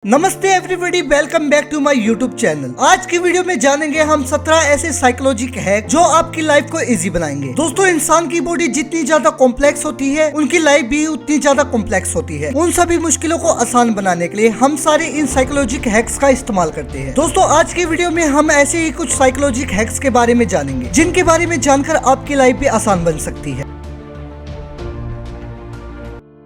नमस्ते everybody, welcome back to my YouTube channel. आज की वीडियो में जानेंगे हम 17 ऐसे साइकोलॉजिकल हैक जो आपकी लाइफ को इजी बनाएंगे। दोस्तों, इंसान की बॉडी जितनी ज्यादा कॉम्प्लेक्स होती है, उनकी लाइफ भी उतनी ज्यादा कॉम्प्लेक्स होती है। उन सभी मुश्किलों को आसान बनाने के लिए हम सारे इन साइकोलॉजिकल हैक्स का इस्तेमाल करते हैं। दोस्तों, आज की वीडियो में हम ऐसे ही कुछ साइकोलॉजिकल हैक्स के बारे में जानेंगे जिनके बारे में जानकर आपकी लाइफ भी आसान बन सकती है।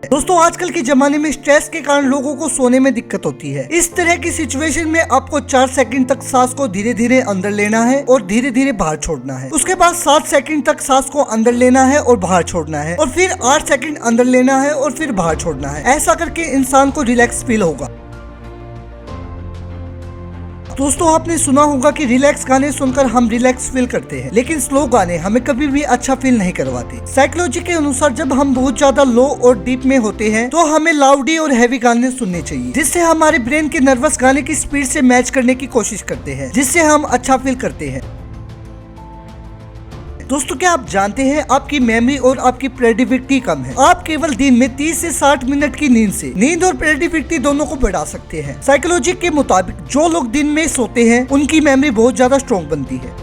दोस्तों, आजकल के जमाने में स्ट्रेस के कारण लोगों को सोने में दिक्कत होती है। इस तरह की सिचुएशन में आपको 4 सेकंड तक सांस को धीरे धीरे अंदर लेना है और धीरे धीरे बाहर छोड़ना है। उसके बाद 7 सेकंड तक सांस को अंदर लेना है और बाहर छोड़ना है और फिर 8 सेकंड अंदर लेना है और फिर बाहर छोड़ना है। ऐसा करके इंसान को रिलैक्स फील होगा। दोस्तों, आपने सुना होगा कि रिलैक्स गाने सुनकर हम रिलैक्स फील करते हैं, लेकिन स्लो गाने हमें कभी भी अच्छा फील नहीं करवाते। साइकोलॉजी के अनुसार जब हम बहुत ज्यादा लो और डीप में होते हैं तो हमें लाउडी और हैवी गाने सुनने चाहिए, जिससे हमारे ब्रेन के नर्वस गाने की स्पीड से मैच करने की कोशिश करते हैं, जिससे हम अच्छा फील करते हैं। दोस्तों, क्या आप जानते हैं आपकी मेमोरी और आपकी प्रेडिक्टिविटी कम है। आप केवल दिन में 30 से 60 मिनट की नींद से नींद और प्रेडिक्टिविटी दोनों को बढ़ा सकते हैं। साइकोलॉजी के मुताबिक जो लोग दिन में सोते हैं उनकी मेमोरी बहुत ज्यादा स्ट्रॉन्ग बनती है।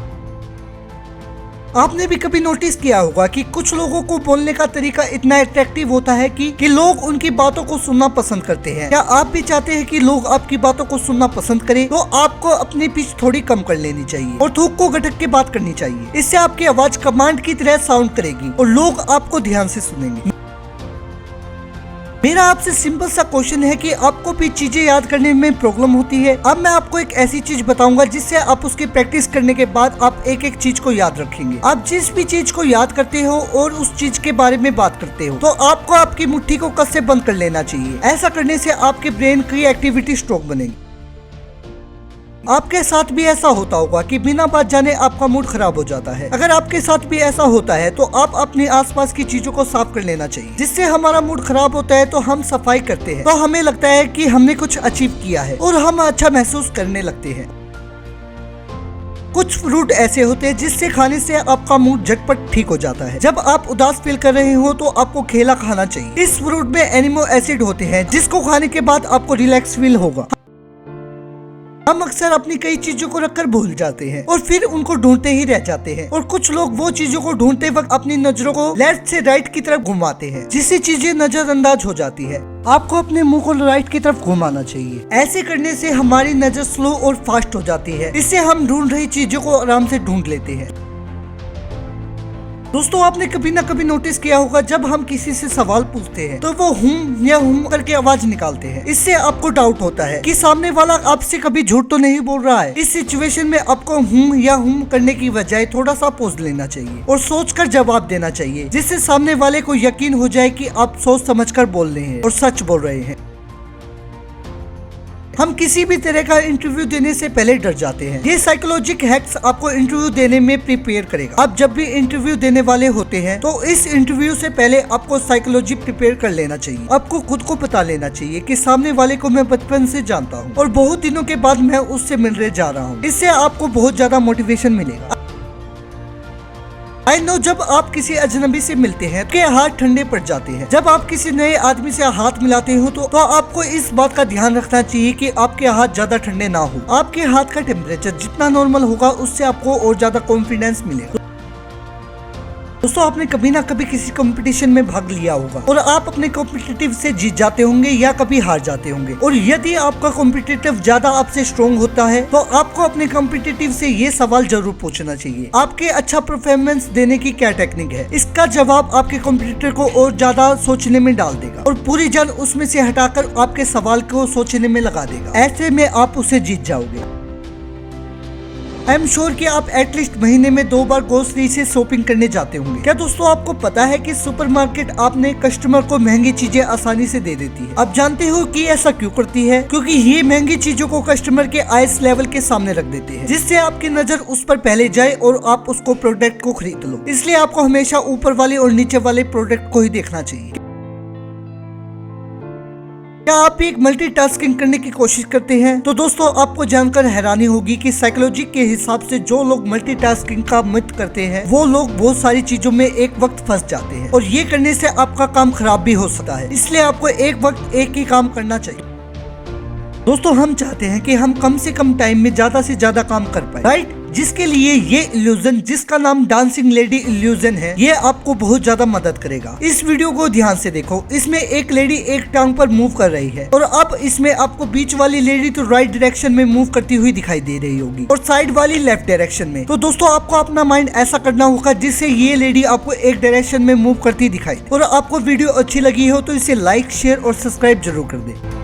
आपने भी कभी नोटिस किया होगा कि कुछ लोगों को बोलने का तरीका इतना अट्रैक्टिव होता है कि लोग उनकी बातों को सुनना पसंद करते हैं। क्या आप भी चाहते हैं कि लोग आपकी बातों को सुनना पसंद करें? तो आपको अपनी पिच थोड़ी कम कर लेनी चाहिए और थूक को गटक के बात करनी चाहिए। इससे आपकी आवाज कमांड की तरह साउंड करेगी और लोग आपको ध्यान से सुनेंगे। मेरा आपसे सिंपल सा क्वेश्चन है कि आपको भी चीजें याद करने में प्रॉब्लम होती है। अब मैं आपको एक ऐसी चीज बताऊंगा जिससे आप उसकी प्रैक्टिस करने के बाद आप एक एक चीज को याद रखेंगे। आप जिस भी चीज को याद करते हो और उस चीज के बारे में बात करते हो तो आपको आपकी मुट्ठी को कस से बंद कर लेना चाहिए। ऐसा करने से आपके ब्रेन की एक्टिविटी स्ट्रोक बनेगी। आपके साथ भी ऐसा होता होगा कि बिना बात जाने आपका मूड खराब हो जाता है। अगर आपके साथ भी ऐसा होता है तो आप अपने आसपास की चीजों को साफ कर लेना चाहिए। जिससे हमारा मूड खराब होता है तो हम सफाई करते हैं तो हमें लगता है कि हमने कुछ अचीव किया है और हम अच्छा महसूस करने लगते हैं। कुछ फ्रूट ऐसे होते हैं जिससे खाने से आपका मूड झटपट ठीक हो जाता है। जब आप उदास फील कर रहे हो तो आपको केला खाना चाहिए। इस फ्रूट में एनिमो एसिड होते हैं जिसको खाने के बाद आपको रिलैक्स फील होगा। हम अक्सर अपनी कई चीजों को रखकर भूल जाते हैं और फिर उनको ढूंढते ही रह जाते हैं और कुछ लोग वो चीजों को ढूंढते वक्त अपनी नजरों को लेफ्ट से राइट की तरफ घुमाते हैं, जिससे चीजें नजरअंदाज हो जाती है। आपको अपने मुंह को राइट की तरफ घुमाना चाहिए। ऐसे करने से हमारी नजर स्लो और फास्ट हो जाती है। इससे हम ढूंढ रही चीजों को आराम से ढूंढ लेते हैं। दोस्तों, आपने कभी ना कभी नोटिस किया होगा जब हम किसी से सवाल पूछते हैं तो वो हूं या हूं करके आवाज निकालते हैं। इससे आपको डाउट होता है कि सामने वाला आपसे कभी झूठ तो नहीं बोल रहा है। इस सिचुएशन में आपको हूं या हूं करने की बजाय थोड़ा सा पॉज लेना चाहिए और सोचकर जवाब देना चाहिए, जिससे सामने वाले को यकीन हो जाए कि आप सोच समझकर बोल रहे हैं और सच बोल रहे हैं। हम किसी भी तरह का इंटरव्यू देने से पहले डर जाते हैं। ये साइकोलॉजिकल हैक्स आपको इंटरव्यू देने में प्रिपेयर करेगा। आप जब भी इंटरव्यू देने वाले होते हैं तो इस इंटरव्यू से पहले आपको साइकोलॉजी प्रिपेयर कर लेना चाहिए। आपको खुद को पता लेना चाहिए कि सामने वाले को मैं बचपन से जानता हूँ और बहुत दिनों के बाद मैं उससे मिलने जा रहा हूँ। इससे आपको बहुत ज्यादा मोटिवेशन मिलेगा। आई नो, जब आप किसी अजनबी से मिलते हैं तो हाथ ठंडे पड़ जाते हैं। जब आप किसी नए आदमी से हाथ मिलाते हो तो आपको इस बात का ध्यान रखना चाहिए कि आपके हाथ ज्यादा ठंडे ना हो। आपके हाथ का टेम्परेचर जितना नॉर्मल होगा उससे आपको और ज्यादा कॉन्फिडेंस मिलेगा। दोस्तों, आपने कभी ना कभी किसी कंपटीशन में भाग लिया होगा और आप अपने कॉम्पिटिटिव से जीत जाते होंगे या कभी हार जाते होंगे। और यदि आपका कॉम्पिटिटिव ज्यादा आपसे स्ट्रॉन्ग होता है तो आपको अपने कॉम्पिटिटिव से ये सवाल जरूर पूछना चाहिए, आपके अच्छा परफॉर्मेंस देने की क्या टेक्निक है। इसका जवाब आपके कॉम्पिटिटर को और ज्यादा सोचने में डाल देगा और पूरी जान उसमें से हटाकर आपके सवाल को सोचने में लगा देगा। ऐसे में आप उसे जीत जाओगे। आई एम श्योर कि आप एटलीस्ट महीने में 2 बार ग्रोसरी से शॉपिंग करने जाते होंगे। क्या दोस्तों, आपको पता है कि सुपरमार्केट आपने कस्टमर को महंगी चीजें आसानी से दे देती है। आप जानते हो कि ऐसा क्यों करती है? क्योंकि ये महंगी चीजों को कस्टमर के आइस लेवल के सामने रख देते हैं, जिससे आपकी नजर उस पर पहले जाए और आप उसको प्रोडक्ट को खरीद लो। इसलिए आपको हमेशा ऊपर वाले और नीचे वाले प्रोडक्ट को ही देखना चाहिए। क्या आप भी एक मल्टीटास्किंग करने की कोशिश करते हैं? तो दोस्तों, आपको जानकर हैरानी होगी कि साइकोलॉजी के हिसाब से जो लोग मल्टीटास्किंग का मिथ करते हैं वो लोग बहुत सारी चीजों में एक वक्त फंस जाते हैं और ये करने से आपका काम खराब भी हो सकता है। इसलिए आपको एक वक्त एक ही काम करना चाहिए। दोस्तों हम चाहते हैं कि हम कम से कम टाइम में ज्यादा से ज्यादा काम कर पाए, राइट। जिसके लिए ये इल्यूजन, जिसका नाम डांसिंग लेडी इल्यूजन है, ये आपको बहुत ज्यादा मदद करेगा। इस वीडियो को ध्यान से देखो। इसमें एक लेडी एक टांग पर मूव कर रही है और अब इसमें आपको बीच वाली लेडी तो राइट डायरेक्शन में मूव करती हुई दिखाई दे रही होगी और साइड वाली लेफ्ट डायरेक्शन में। तो दोस्तों आपको अपना माइंड ऐसा करना होगा जिससे ये लेडी आपको एक डायरेक्शन में मूव करती दिखाई। और आपको वीडियो अच्छी लगी हो तो इसे लाइक, शेयर और सब्सक्राइब जरूर कर दे।